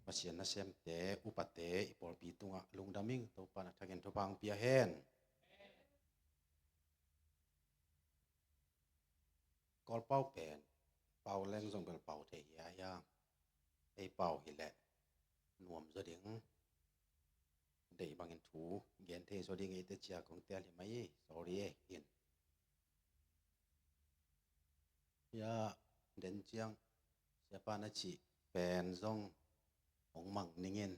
Masien na semte upate ipol pitunga lungdaming to pana thagen topang pia hen kol pau pen pau leng jong bel pau the ya ya ei pau hi le nuam zo ding dei bangin thu gen the zo ding ei te chia kong te li mai sorry in ya den chiang siapa na chi pen zong ong mang ningin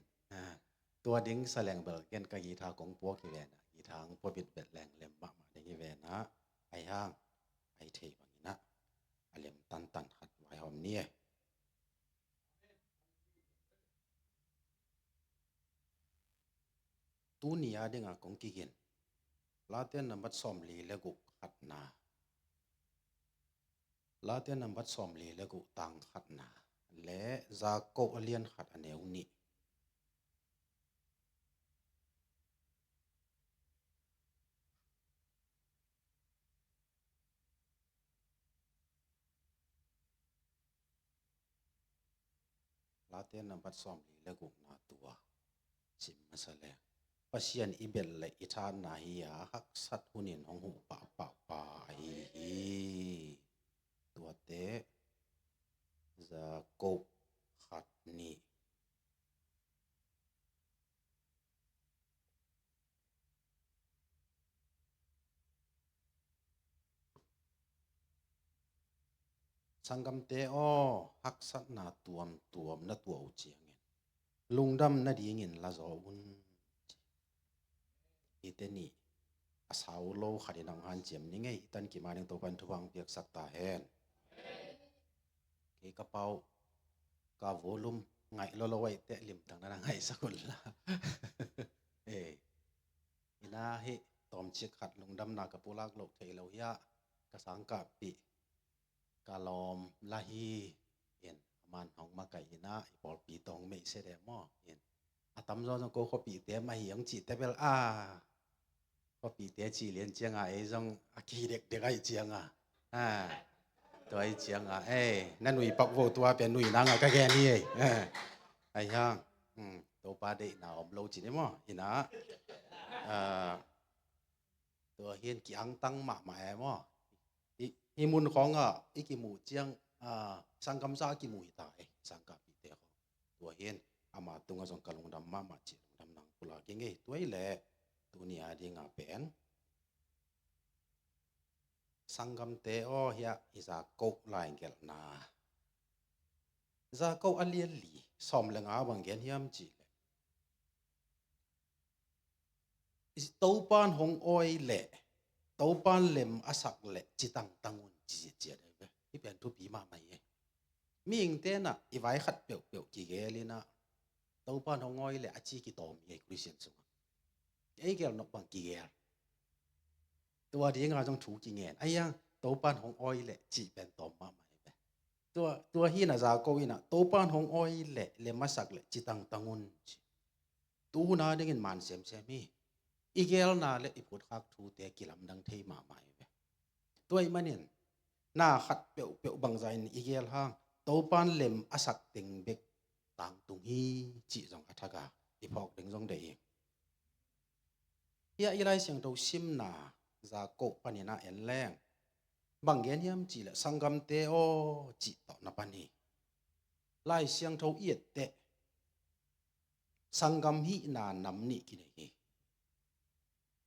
ตัวดิ้งแสลงเบิกเกนกะกีทากงปัวกิเวนกีทางปัวบิดเบ็ดแรงเล็มบะมาได้กิเวนนะไอ้ห้างไอ้เทบังนะอเล็มตันตันขัดไว้หอมเนี่ยตูนี่ยาดิงากงกิกินลาเตียนนำบัดซอมลีและกุขัดนาลาเตียนนำบัดซอมลีและกุตังขัดนาและซาโกอเลียนขัดอเนวนี่ลาเตียนนำบัดซอมลีและกุนาตัวสิมมาซะแลปะเชียนอีเบลและอิทานนาฮิยาฮักสัตหุนินของหูปะปะปะตัวเตซาโกขัดนี่สังกัมเตอฮักสัตนาตัวมนะตัวอุเจียงเงินลุงดำนาดีเงินละจออุนอีเตนี่อาสาวโลขัดนังหันเจียมนี่ไงตันกิมาเนตัวปันทุวังเปียกสักตาแหนเกกระเป๋ากาโวลุมไงโลไว้เตะลิมทางนั้นไงสักคนละอินาเฮตอมเชิขัดลุงดำนากระปูลากโลกเทเลวยะกระสังกะปิกาลอมลาฮีเห็นมันหองมาไก่อินาปอลปีตองไม่เสด็จมอเห็นอาตำจงโกขปีเตมาเหียงจีเตเบลก็ปีเตจีเลียนเจียงไอ้จงอากีเด็กไอ้เจียงตัวไอ้เจียงนั่นหนุ่ยปักโวตัวเป็นหนุ่ยนางก็แค่นี้ไอ้ช่างตัวปาเดน่าอมโลจีนี่มั้งอินะตัวเฮียนกี่อังตั้งหมาหมายมั้งอีมุนของอีกี่หมู่เจียงสังกัมซากี่หมู่ตายสังกัปปีเตของตัวเฮียนอามาตุงจงกะลงดำมาจีลงดำนางปุลาเก่งตัวไอ้แหละตัวนี้อาดิงาเป็นสังกัมเตอเฮียอิซาโกลายเกลนาซาโกอเลียลีสอมเลงอาบังเกนเฮียมจีเลอิสตูปานหงออยเลตูปานเลมอาสักเลจิตังตังุนจีเจียได้เว้ที่เป็นทุบีมาใหม่มีอิงเตนะอีไว้ขัดเปียวกี่เกลีนะตูปานหงออยเลอาจีกี่ตอมีไอ้คริสเตียนซุงไอ้เกลนกบังกี่เกลตัวเดียงเราต้องถูกกี่เงินไอ้ยังตูปานหงออยเลจีเป็นตอมมาใหม่ตัวฮีน่ะซาโกวินะตูปานหงออยเลมาสักเลจิตังตังุนตูนาได้เงินมันเซมมีอีเกลนาเลอีพุทธักทูเตกิลำดังเทมาใหม่ตัวอีมันเนี่ยน่าขัดเปียวบังใจนี่อีเกลห้างตูปานเลมอาสักติงเบกต่างตุงฮีจีจงอัฐกาอีพอกดึงจงได้เองเฮียอีไรเสียงตัวซิมนาซาโกปานินาเอ็นแรงบางเงี้ยมจีละสังกัมเตอจีต่อนับปานีไล่เสียงตัวเอียดเตสังกัมฮีนานำนี่กินเอง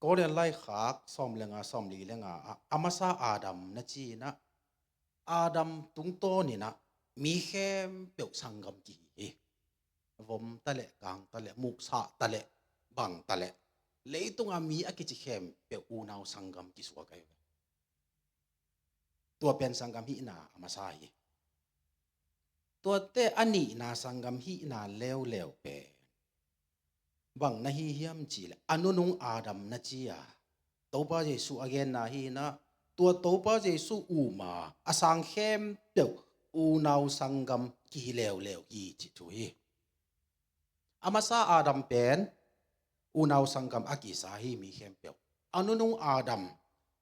ก็เรียนไล่ขากซ้อมเลงซ้อมลีเลงอามาซาอาดัมนะจีนะอาดัมตุงโตนี่นะมีแค่เปียวสังกัมจีผมตะเละกางตะเละมุกสะตะเละบังตะเละเลยตุงมีอากิจิเข้มเปียวอูนาวสังกัมกิสวะกันตัวเป็นสังกัมฮีนาอามาซาตัวเตอันนี้นาสังกัมฮีนาเลวเปบังนะฮีเฮียมจีละอนุนุงอาดัมนะจีตัวป้าเยซูอเกนนะฮีนะตัวป้าเยซูอูมาอสังเข้มเปียวอูนาวสังกัมกีเลวกีจิตุยอามาซาอาดัมเป็นอูนาวสังกัมอากิสาฮีมีเข้มเปียวอนุนุงอาดัม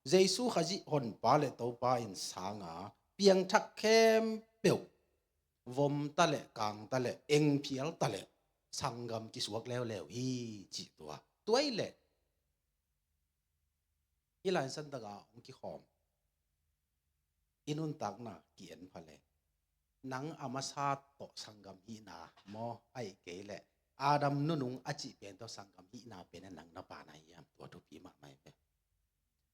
เยซูขจิหนปาเลตัวป้าอินสางเปียงทักเข้มเปียว วมตะเลกางตะเลเองเพียลตะเลสังกำกิสวกแล้วฮีจิตัวอีแหละอีหลานสันตะกาองกิขอมอินุนตักนะเกียนพะเลนังอามาซาตโตสังกำฮีนามอไอเกแหละอาดัมนุนุงอจิเป็นโตสังกำฮีนาเป็นนังนาปานายามตัวทุปีมาไม่เป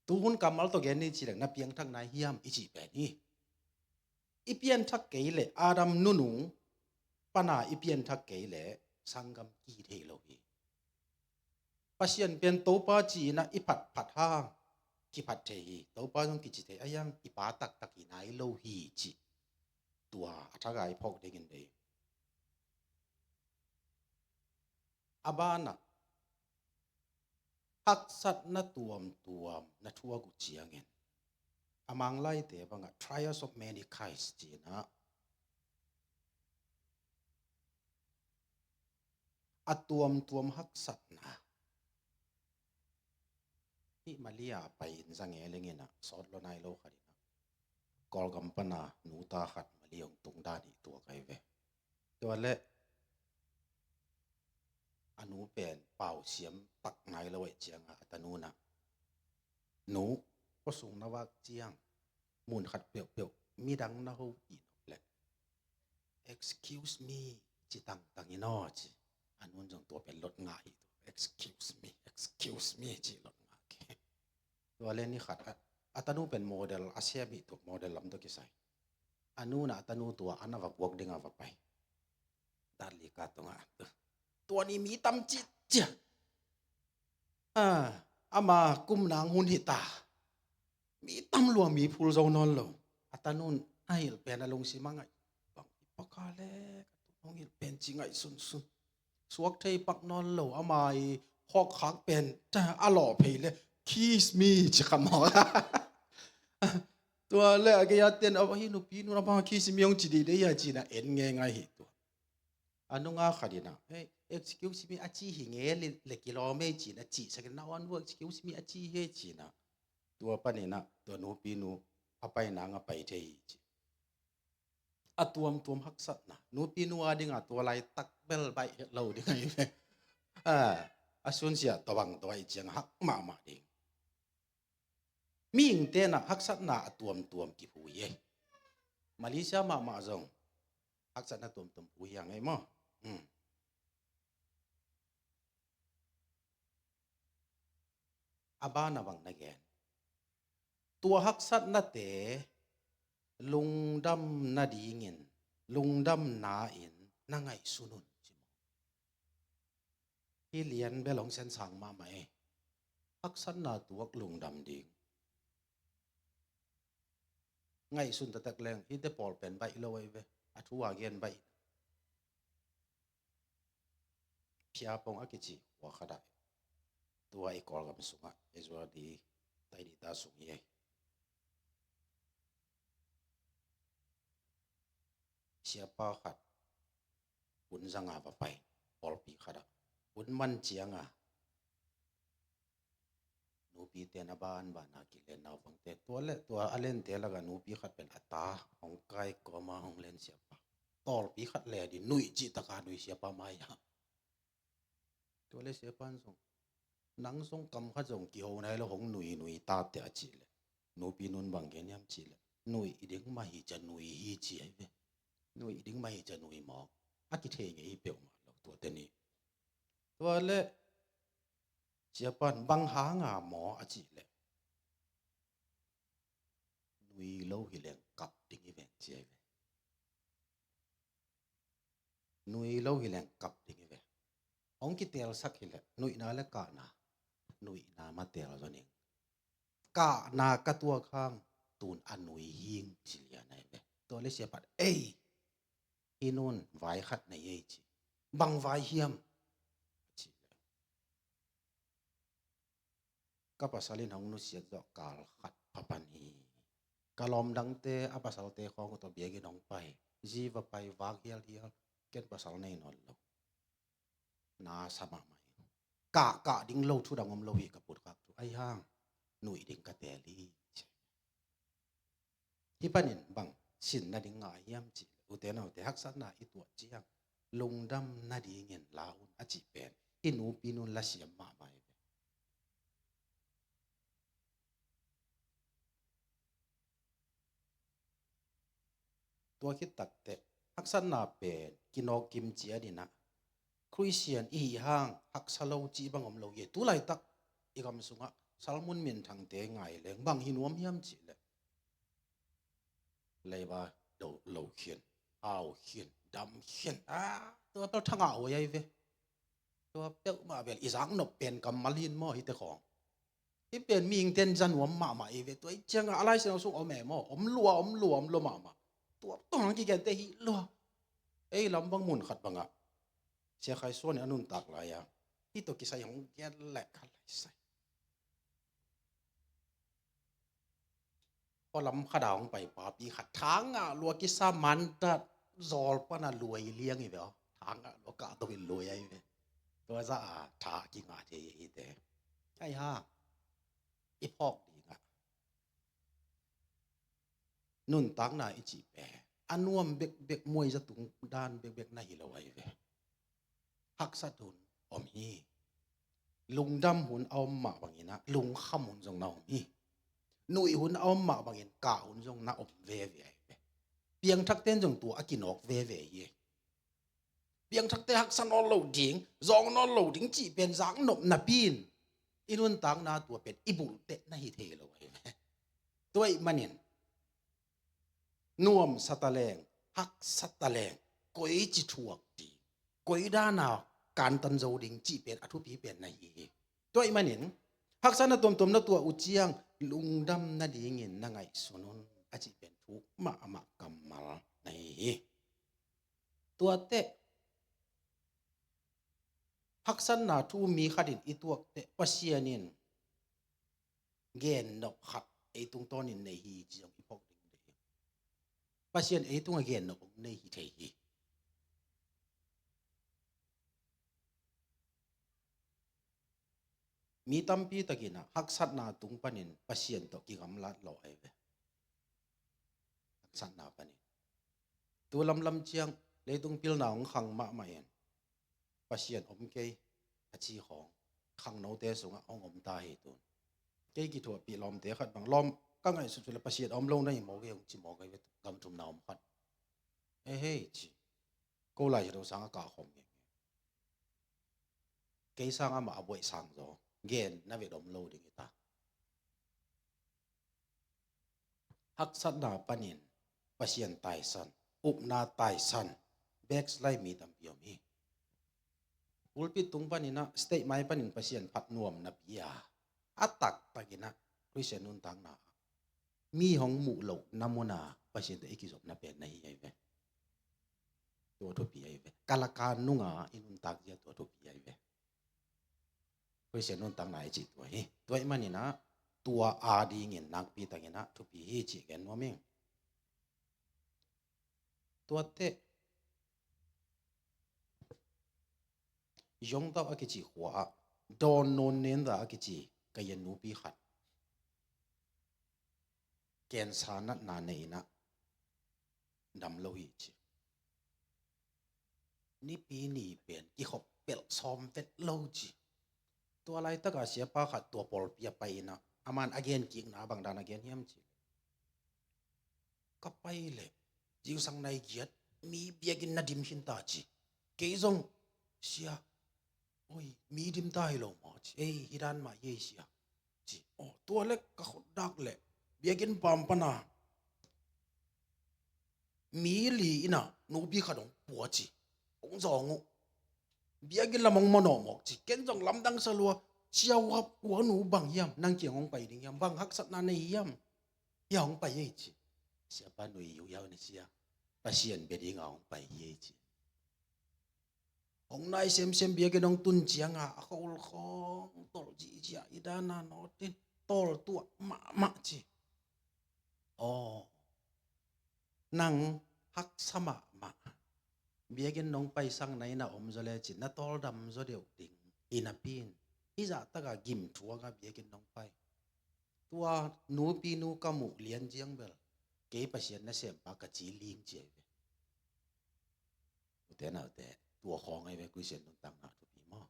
ตูนกำมัลโตเกนนี่จิเลนับเพียงทั้งนายยามอิจิเป็นนี่อีเปียนทักเกแหละอาดัมนุนุงปนาอีเปียนทักเกแหละสังกำกีเทโลฮีปัสยันเป็นโตปาจีนะอีผัดห้างกิผัดเทฮีโตปาจงกิจิเทอายังอีปาตักตักอีนายโลฮีจิตัวอัฐกายพอกได้กันเดอาบานะฮักสัตนะตัวมนะทัวกุเจียงเงินอามังไล่เตบัง trials of many kinds จีนะอะตัวมฮักสัตนะนี่มาเลียไปอินสังเงเลงนะสอดโลนายโลคดินะกอลกัมปนานูตาขัดมาเลียงตุงดาดีตัวไกเวตัวเละอนุเป็นเป่าเสียมตักนายละเวเจียงอัตนูนะหนูก็สูงนวักเจียงมูลขัดเปียวมีดังนะฮูอีนแหละ excuse me จิตังอีนอจิอันนู้นจงตัวเป็นรถง่ายตัว excuse me จิรถง่ายตัวเล่นนี่ขัดอัตนูเป็นโมเดลอาเซียบิตัวโมเดลลำตัวกี่ไซอันนู้นอัตนูตัวอันนั้นว่าบวกดึงเอาไปดันลิกาตรงอ่ะตัวนี้มีตำจิตเจ้าอามากุมนางหุนหิตามีตำหลวงมีพูลโซนอนโลอัตนุนไอ้เป็นอารมณ์สิมังไงบังปากาเล่น้องเป็นจริงไงสุนสวกเทปักนอนโลอามาหอกขักเป็นแต่อล่อเพลเลยคิสมีจะขมอตัวเล่ก็ยัดเต้นเอาไปนุปีนุระบาคิสมีองจีดีได้ยาจีนะเอ็นไงตัวอันนู้นก็ขัดนะเฮ้ย excuse me อาจีหิงเเลกิโลเมจีนะจีสักนาวันว่า excuse me อาจีเฮจีนะตัวปนินะตัวนูปีนูอภัยนางอภัยเทยจีอัตัวมฮักสัตนะนูปีนูอดิ่งตัวไล่ตักเบลใบเราดิ่งไงอาสุนเสียตัวบังตัวไอเจียงฮักมาดิ่งมีอิงเตนะฮักสัตนะตัวมกี่ผู้เย่มาเลเซียมาจงฮักสัตนะตัวผู้ยังไงมั้งอาบ้านะบังนักเกนตัวฮักสัตนะเตลุงดำนาดีเงินลุงดำนาอินนั่งไงสุนุนจิมที่เลียนเบลงเส้นสังมาไหมฮักสัตนะตัวลุงดำดิ่งไงสุนตะตะแกลงที่เดปอลเป็นใบเลวเวอัทุวาเกียนใบพิอาปงอากิจิว่าขดาตัวไอ้กอลกับสุงะเอสวาดีไตดีตาสุงเย่siapa khat pun zanga pa pai pol pi khada pun man chianga nu pi te na ban na ki len na bang te to alen te laga nu pi khat pen ata hong kai ko ma hong len siapa tol pi khat le di nui chi taka nui siapa ma ya to le siapa song nang song kam kha jong ki ho nai lo hong nui ta te a chi le nu pi nun bang gen yam chi le nui iding ma hi cha nui hi chi ai veนุยดิ้งไม่จะนุยหมอกอากิเทงไอ้เปียวมาหลอกตัวเตนี้ตัวเละเจียปันบังหางาหมออาจิเละนุยเล่าหิเลงกับดิ้งอีเวนเจียเวนุยเล่าหิเลงกับดิ้งอีเวองกิเตลสักหิเลนุยนาและกานานุยนามาเตลตัวนี้กานากะตัวข้างตูนอันนุยหิงจิเลียนไอ้เวตัวเละเจียปันเอ้อินุนไว้ขัดในเยจีบังไว้เฮียมจีก็ภาษาลินของนุเสียดอกกาลขัดพปันีกาลอมดังเตอภาษาเตของตัวเบียกินองไปจีวไปวากเฮียเก็นภาษาในนนโลนาสมาไม่กะดิ้งโลทุดังอมโลหิกับปุตกักทุไอห้างหนุ่ยดิ้งกะเตลีที่ปนินบังสินนาดิ้งง่ายเฮียมจี อุเตนเอาแต่ฮักษณะอีตัวเจียงลงดำนาดีเงินลาวอจิเป็นอินูปีนุนละเสียมมาไปตัวคิดตักแต่ฮักษณะเป็นกินอกิมเจียดินะคริสเตียนอีห้างฮักษะโลจีบังอมโลเยตุไลตักอีกำสุงะซัลมุนมินทางเตงไงเลงบังหินวมเฮียมจีเลยว่าโลเขียนเอาเขียนดำเขียนตัวเปล่าทั้งเอาไว้เว้ตัวเปล่ามาเวลอีสังนกเป็นกำมะลินหม้อฮิตของที่เป็นมีอิงเต้นจันหัวมาเอเวตัวเจียงอะไรเสียงส่งเอาแม่หม้ออมลัวมาตัวต้องหังกี่แกนเตหิลัวลำบังมุนขัดบังอ่ะเสียใครส่วนอนุนตักหลายอย่างที่ตัวกิใส่ของแกแหลกขัดไหลใส่พอลำขดาวไปป่าปีขัดทางลัวกิสามันตัดจอลปะน่ะรวยเลี้ยงอีเดียวทางลัวกะตัวเป็นรวยไอ้เว้ยตัวซะทากิงเทียแต่ไอ้ห่าอีพอกดีนุ่นตักน่ะอีจีแปอันนวมเบกมวยจะตุงด้านเบกในละไว้เว้ยฮักษะดุนอมฮีลุงดำหุ่นเอาหมาบางอย่างนะลุงขำหุ่นจงนาอมฮีหนุ่ยหุ่นเอาหมาบางอย่างกาหุ่นจงนาอมเวเปียงทักเต้นจงตัวอากินออกเวเปียงทักเต้ฮักษะนอโลดิงจองนอโลดิงจีเป็นสังนบนาปีนอีนุ่นตักนาตัวเป็นอีบุลเตในเทละไว้ตัวอีมันเห็นนวมสัตแลงฮักสัตแลงกอยจิถวกดีกอยด้านการตันโจดิงจีเป็นอทุพีเป็นในตัวอีมันเห็นฮักษณะตมๆนะตัวอุเจียงลุงดำนาดีเงินนะไงสนุนอจิเป็นทุกมากำมัลในตัวเตะฮักษณะทูมีขดินอีตัวเตะปัสยานินเกนนกขัดไอตุงตอนินในฮีจียงอีพกpasien itu ngagen no nei hi thei mi tampi takina haksat na tung panin pasien to ki gamlat lo ai ve haksat na panin tu lam chiang le tung pil na ong khang ma ma yen pasien om ke achi khong khang no te sunga ong om ta hi tu ke ki tho pi lom te khat bang lom ka ngai su la pasien om lo nei mo ge ong chi mo ge gam tum na om khat hey chi ko lai ro sang ka khom nge ke sang ma aboi sang zo gen na ve dom lo ding ta hak sat na panin pasien tai san up na tai san backslide mi tam piom hi ulpit tung panina state mai panin pasien phat nuam na pia atak tagina christian nun tang na mi hong mu lo namona pasien te ikizop na pen na hi ai veตัวทุปีไอเวกาลการนุ่งอินุนตักเยตัวทุปีไอเวเพื่อเสียนุนตังไหนจิตตัวเฮตัวมันนี่นะตัวอาดีเงินนักปีตังเงินนะทุปีเฮจิกันว่ามิ่งตัวเตะยงตาอักจิหัวโดนโนนเน้นตาอักจิกยันนูปีขัดแกนสานัดนาเนนะดำโลหิตนี่ปีนี้เป็นกี่ขบเปิลซอมเฟตโลจีตัวอะไรตะกาเสียป้าขัดตัวปอลเปียไปนะอามันอเกนกิ่งนะบางดานอเกนเฮียมจีก็ไปเลยจิวสังในเกียรติมีเบียกินนาดิมหินตาจีเกยซงเสียโอ้ยมีดิมตายลงหมอจีฮิรันมาเยเสียจีโอ้ตัวเล็กก็ขดดักเลยเบียกินปามปนามีลีน่ะนูบีขดงปัวจีองจองเบียกินละมงมโนหมอกจิเก้นจงลำดังสลัวเชียวครับหัวหนูบังยำนั่งเกี่ยงองไปดิ่งยำบังฮักสัตนาในยำยองไปยี่จิเสียป้าหนุ่ยอยู่ยาวนี่เสียป้าเชียนเบียดิ่งองไปยี่จิองนายเซมเบียกินองตุนเจียงเขาของตอลจีจีอีด้านนั้นอตินตอลตัวมาจิอ๋อนั่งฮักสมามาเบียกินน้องไปสั่งไหนนะอมจะเลยจิตน่ะตอลดำจะเดียวดิ่งอินาปีนอีจะตะกะกิมทัวกับเบียกินน้องไปตัวนูปีนูกะหมูเลียนเจียงเบลเก็บเสียนน่ะเสียมปากกะจีลิงเจีย แต่น่ะแต่ตัวของไอ้เวกุเซนต่างหากทุกปีมอ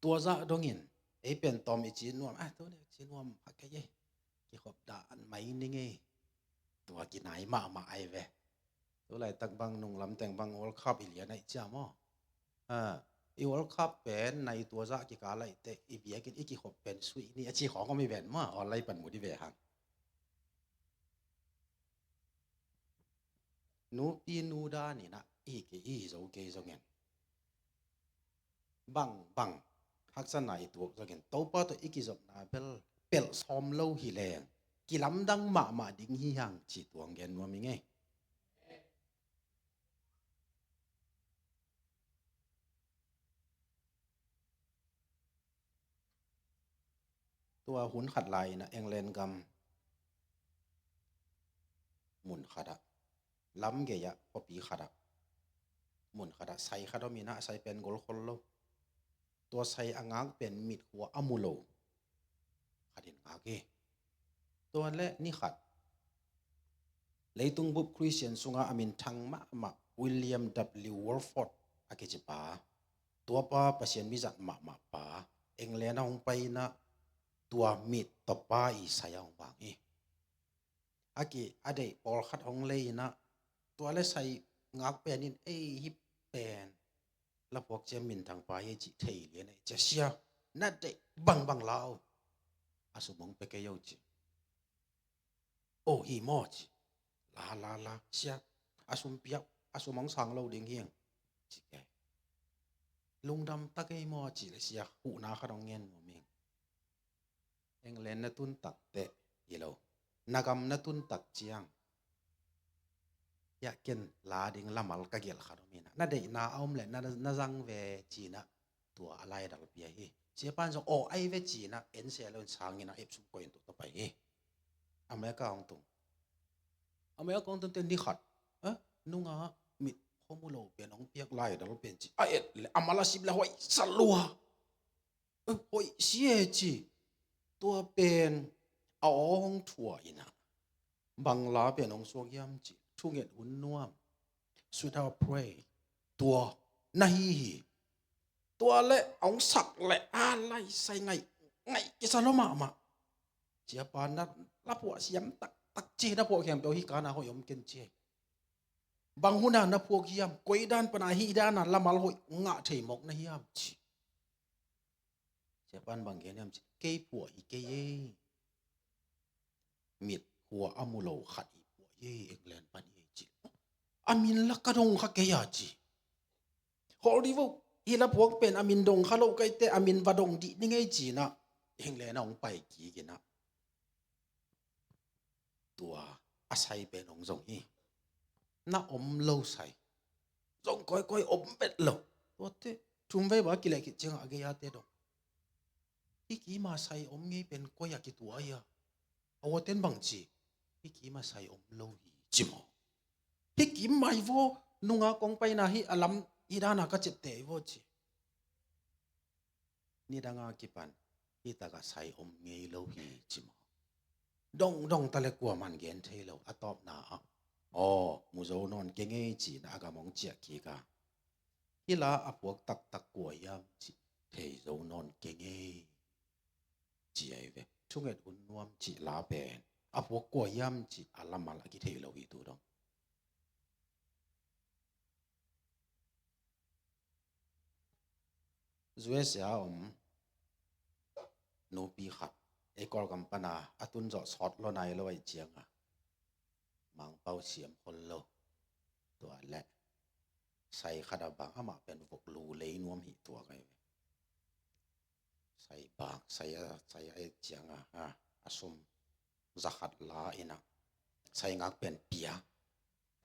ตัวซะดงอินไอ้เป็นตอมอีจีนวมตัวเนี่ยจีนวมพักแก่กี่ขอบดาอันไหมนี่ไงตัวกินไหนมาไอ้เวตัวไหลตักบังนุงลำแต่งบังวอลคัพอีเหลียในจ้ามออีวอลคัพเป็นในตัวซะกี่กาไลแต่อีเบียกินอีกี่ขอบเป็นสุยนี่อาชีของก็ไม่แบ่นมาออนไลน์ปันหมดที่เวหังนูปีนูดานี่นะอีโซเกโซเงินบังฮักษณะอีตัวโซเงินโตปะตัวอีกิจบนาเปลซอมโลหิแรงกิลำดังมาดิ้งหิหังจีตัวเงินว่ามีไงตัวหุนขัดไหลนะเอ็งเลนกำหมุนขัดล้ำเกียพอปีขัดหมุนขัดใส่ขัดมีนะใส่เป็นกอลคนโลตัวใส่อ่างางเป็นมิดหัวอมูโลขัดเห็นงาเกตัวเละนี่ขัดเลยตุงบุบคริสเตียนสุงาอามินทังมาวิลเลียม W. วอลฟอร์ดอาเกจิปาตัวป้าประเสียนวิจัดมาป้าเอ็งเลนองไปนะตัวมิดตบป้าอีสายองบางอากิอเดปอลขัดองเลยนะตัวเละใส่งากเป็นนินฮิปเป็นแล้วพวกเจมินทางป้าเยจิเทเลียนจะเสียนั่นเดบังลาวอาสุมงเปกเยจิโอฮีมอจิลาเสียอาสุมเปียอาสุมงสังเราดิ่งเฮียงจิแกลุงดำตะเกยมอจิเลยเสียหูนาขดองเงินบ่มิงเอ็งเลนนะตุนตักเตะอีโลนากำนะตุนตักเจียงอยากกินลาดิงละมัลกะเกลขดมีนะน่ะเดนาออมเลยน่ะจังเวจีนะตัวอะไรดัลเปียเฮเสียปานซอไอเวจีนะเอ็นเสียลนสางนะเอฟสุกอยนตุตะไปเฮอเมริกาองตุงอเมริกาองตุงเต็นดิขัดนุงะมิดข้อมูลเราเปลี่ยนองเปียกไล่ดัลเปลี่ยนจีเลยอามาลาสิบละหอยสลัวหอยเสียจีตัวเป็นเอาห้องถั่วอีนะบังลาเป็นองสวกยามจีทุกเงินหุ่นนวม without pray ตัวนาฮีตัวเละเอาสักเละอะไรใส่ไงกิสาลมาเจียปานัดรับหัวเสียมตักจีนะพวกแข่งเปียวฮิกานาหอยมเกนเจบางหุนานะพวกเฮียมกวยด้านปนาฮีด้านนั้นละมาลหอยงะเทมกนะเฮียมจีเจียปานบางเกนเฮียมจีเกยผัวอีเกยมิดหัวอมูโลขัดอีผัวเยเอ็งแลนปันเยจิอามินละกะดงขะเกยาจีฮอลิวอีละพวกเป็นอามินดงขะโลไกเตอามินวะดงดินี่ไงจีนะเอ็งแลนองไปกีกินะตัวอาศัยเป็นองจงฮีนะอมโลใส่จงก้อยอมเป็ดโลตัวเตทุมเวบากิเลกิจังอะเกยาเตดงอีกีมาใส่อมงี้เป็นก้อยกิตัวอยาเอาเต้นบังจีอีกีมาใส่อมโลฮีจิมออีกีไม่วอนุงากงไปนะฮีอลัมอีดานะก็จิตเตวอจีนี่ดังอากิปันอีตากะใส่อมเงยโลฮีจิมอดงตะเลกัวมันเกนเทโลอะตอบนามูโซนอนเกงเอจีนะอากามองเจียกีกาฮิลาอพวกตักกัวยามจีเทโซนอนเกงเอจีไอเวทุกเอ็ดอุนนวมจีลาเป็นอพวกกัวยามจีอาลามาลากิเทโลวิตูดองจวยเสียนูปีขัดไอกอลกัมปนาอตุนจอสอดโลไนโลไอเจียงมังเป้าเสียมคนโลตัวแหละใส่ขดาบางอามาเป็นพวกลูเลยนวมหิตัวไงใส่บางใส่ไอเจียงอาสมจักหัดลาอินะใส่งักเป็นเปีย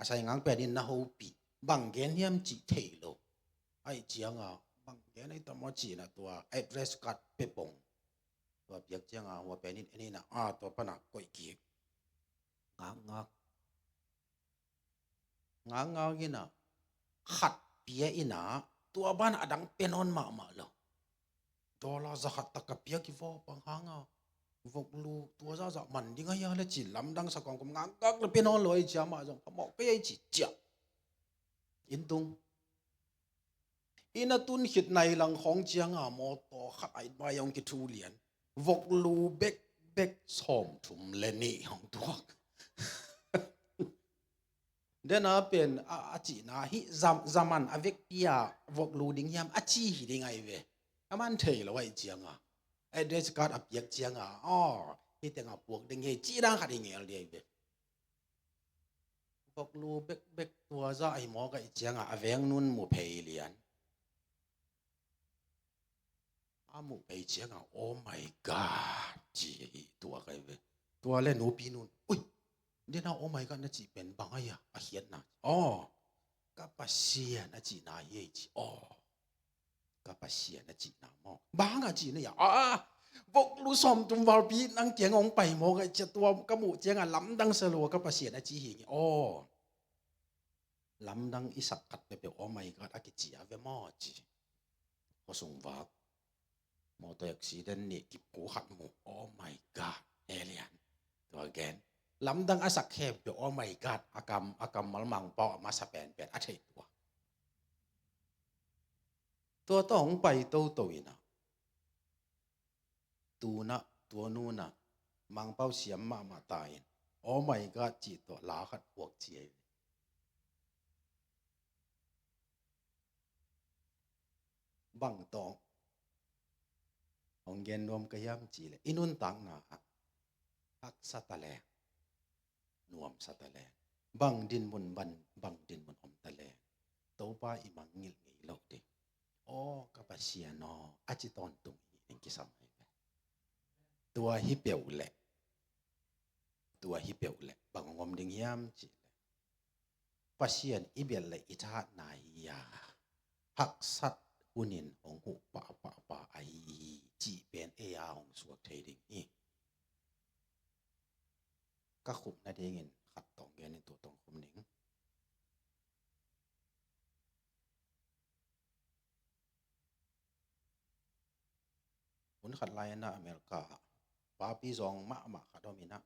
ใส่งักเป็นอินนะฮูปีบางเกนเฮียมจีเทโลไอเจียงบางเกนไอตมอจีนะตัวไอเดรสกัดเปปงตัวเปียกเจียงหัวเป็นอินนี่นะตัวปนักก้อยกีงักกินะขัดเปียอินะตัวบ้านอดังเป็นอนมาเลยดอลลาร์จะขัดตะกับเปียกิฟอปังหาง vok lu tua za za man ding ya le chi lam dang sa kong kom ngang kak le pe no loi cha ma jong mo ke ai chi cha in tung ina tun hit nai lang khong chiang a mo to khat ai ba yong ki thu lian vok lu bek bek som thum le ni hong tuak dena pen a chi na hi zaman avek pia vok lu ding yam a chi hi ding ai ve aman thei lo ai chiang a ai des kat ap yak chiang a hi tenga puak ding he chi dang khat ding el dei ve vok lu bek bek tua za ai mo ka chiang a aveng nun mu phei lian amu phei chiang a oh my god chi tua kai ve tua le no pi nun ui dena oh my god na chi pen bang ai a hiat na ka pasia na chi na ye chi ka pasia na chi na mo bang a chi na ya vok lu som tum wal pi nang tiang ong pai mo ga cha tua ka mu chiang a lam dang sa lo ka pasia na chi hi lam dang isak kat pe oh my god a ki chi a ve mo chi ho sung wak motor accident ni ki pu khat mo oh my god alien to again lam dang asak khep pe oh my god akam mal mang pa ma sa pen a thei tua tong pai to to ina tu na tua nu na mang pau siam ma tai oh my god chi to la khat puak chi bang tong ong gen nom ka yam chi le inun tang na hak satale nuam satale bang din mun ban bang din mun om tale to pa imang ngil ngi lo de ka pa sia no a chi ton tung in ki sam tua hi peu le bang ngom ding yam chi le pasien ibel le itha na ya hak sat unin ong hu pa ai chi pen e ya ong suak thei ding ni ka khup na ding in khat tong gen in tu tong khum ning un khat lai na america pa pi zong ma khadomina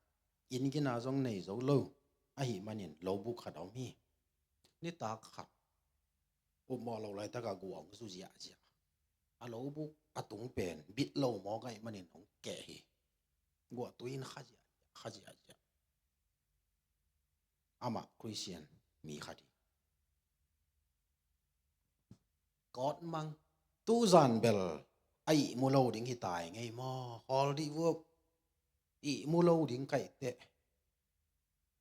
in gina zong nei zo lo a hi manin lo bu khadomi ni ta khat o mo lo lai ta ka guang su ji a lo bu atung pen bit lo mo ga manin ong ke hi gwa tuin khaji ama christian mi khadi god mang tu zan bel ai mu lo ding hi tai ngai mo hol di work i mu lo ding kai te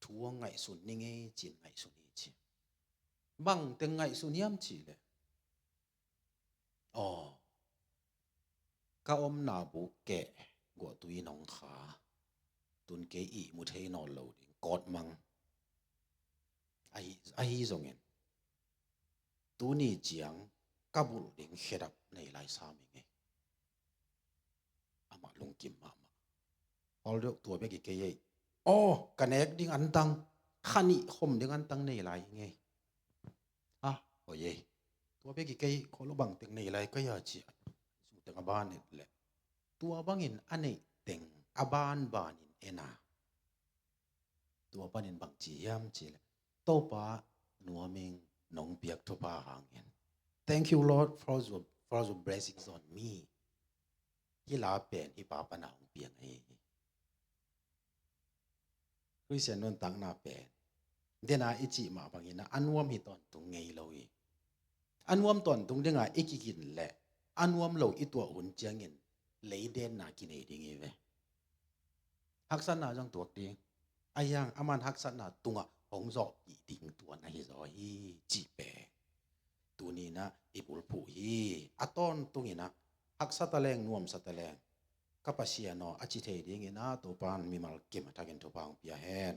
thuang ngai sun ni nge chin ngai sun ni chi bang teng ngai sun yam chi le ka om na bu ke go tui nong kha tun ke i mu thei no lo ding god mang ai zong en tu ni chiang kabul ding khedap nei lai sa mi nge ama lung kim ma hol dok tua be ki ke ye kanek ding an tang khani khom ding an tang nei lai nge ye tua be ki ke ko lo bang teng nei lai ka ya chi su teng aban ni le tua bangin anei teng aban banin ena tua panin bang chi yam chi le to pa nuaming nong piak to pa hangin thank you lord for your blessings on me hi la pen hi pa pa na ong piang ai christian non tang na pen dena ichi ma bangina anwam hi ton tung ngei loi anwam ton tung denga ikikin le anwam lo itwa hun chiangin leiden na kinei ding ve haksan na jang tuak ding ayang aman haksan na tunga hongzo i ding tuan na hi zo hi chi pe tuni na ipul phu hi aton tungina haksataleng nuam sataleng kapasia no achi thei ding ina to pan mi mal kim thakin to pang pia hen